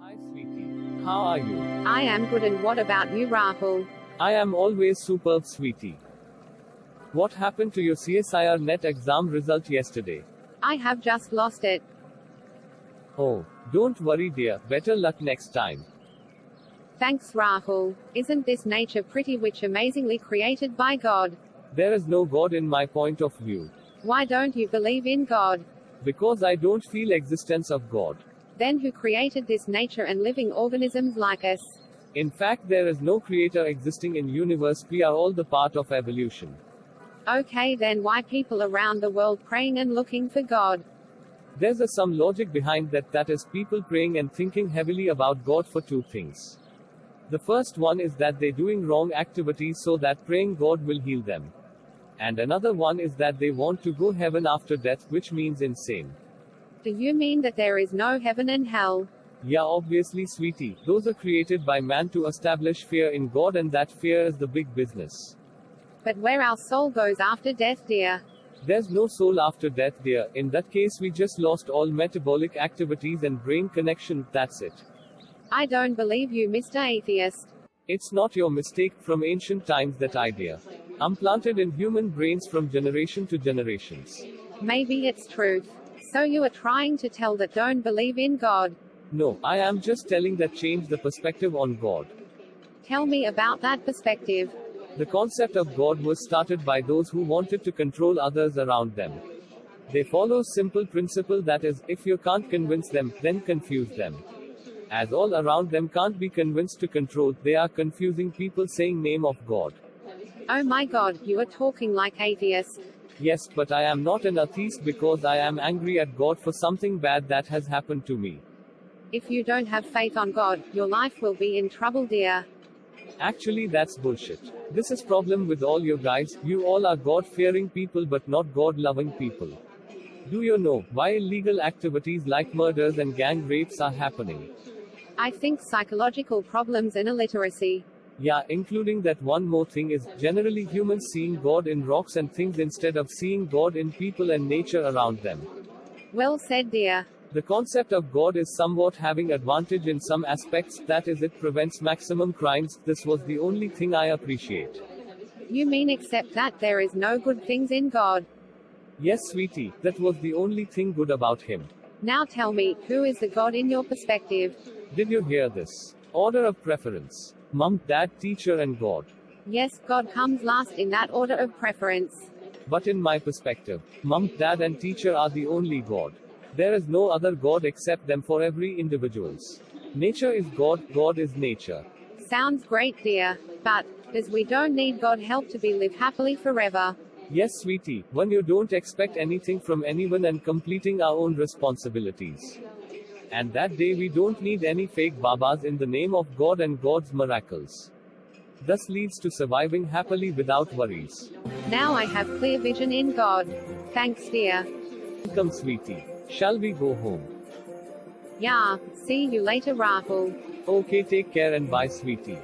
Hi, sweetie. How are you? I am good, and what about you, Rahul? I am always superb, sweetie. What happened to your CSIR net exam result yesterday? I have just lost it. Oh, don't worry, dear. Better luck next time. Thanks, Rahul. Isn't this nature pretty, which amazingly created by God? There is no God in my point of view. Why don't you believe in God? Because I don't feel existence of God. Then who created this nature and living organisms like us? In fact, there is no creator existing in universe. We are all the part of evolution. Okay, then why people around the world praying and looking for God? There's some logic behind that, that is, people praying and thinking heavily about God for two things. The first one is that they're doing wrong activities so that praying God will heal them. And another one is that they want to go heaven after death, which means insane. Do you mean that there is no heaven and hell? Yeah, obviously, sweetie. Those are created by man to establish fear in God, and that fear is the big business. But where our soul goes after death, dear? There's no soul after death, dear. In that case, we just lost all metabolic activities and brain connection, that's it. I don't believe you, Mr. Atheist. It's not your mistake. From ancient times, that idea implanted in human brains from generation to generations. Maybe it's truth. So you are trying to tell that don't believe in God? No, I am just telling that change the perspective on God. Tell me about that perspective. The concept of God was started by those who wanted to control others around them. They follow simple principle, that is, if you can't convince them, then confuse them. As all around them can't be convinced to control, they are confusing people saying name of God. Oh my God, you are talking like atheist. Yes, but I am not an atheist because I am angry at God for something bad that has happened to me. If you don't have faith on God, your life will be in trouble, dear. Actually, that's bullshit. This is problem with all you guys. You all are God-fearing people but not God-loving people. Do you know why illegal activities like murders and gang rapes are happening? I think psychological problems and illiteracy. Yeah, including that. One more thing is, generally humans seeing God in rocks and things instead of seeing God in people and nature around them. Well said, dear. The concept of God is somewhat having advantage in some aspects, that is, it prevents maximum crimes. This was the only thing I appreciate. You mean except that there is no good things in God? Yes, sweetie, that was the only thing good about him. Now tell me, who is the God in your perspective? Did you hear this? Order of preference. Mom, dad, teacher and God. Yes, God comes last in that order of preference. But in my perspective, mom, dad and teacher are the only God. There is no other God except them for every individuals. Nature is God, God is nature. Sounds great, dear. But, does we don't need God help to be live happily forever? Yes, sweetie, when you don't expect anything from anyone and completing our own responsibilities. And that day we don't need any fake babas in the name of God and God's miracles. Thus leads to surviving happily without worries. Now I have clear vision in God. Thanks, dear. Welcome, sweetie. Shall we go home? Yeah, see you later, Rahul. Okay, take care and bye, sweetie.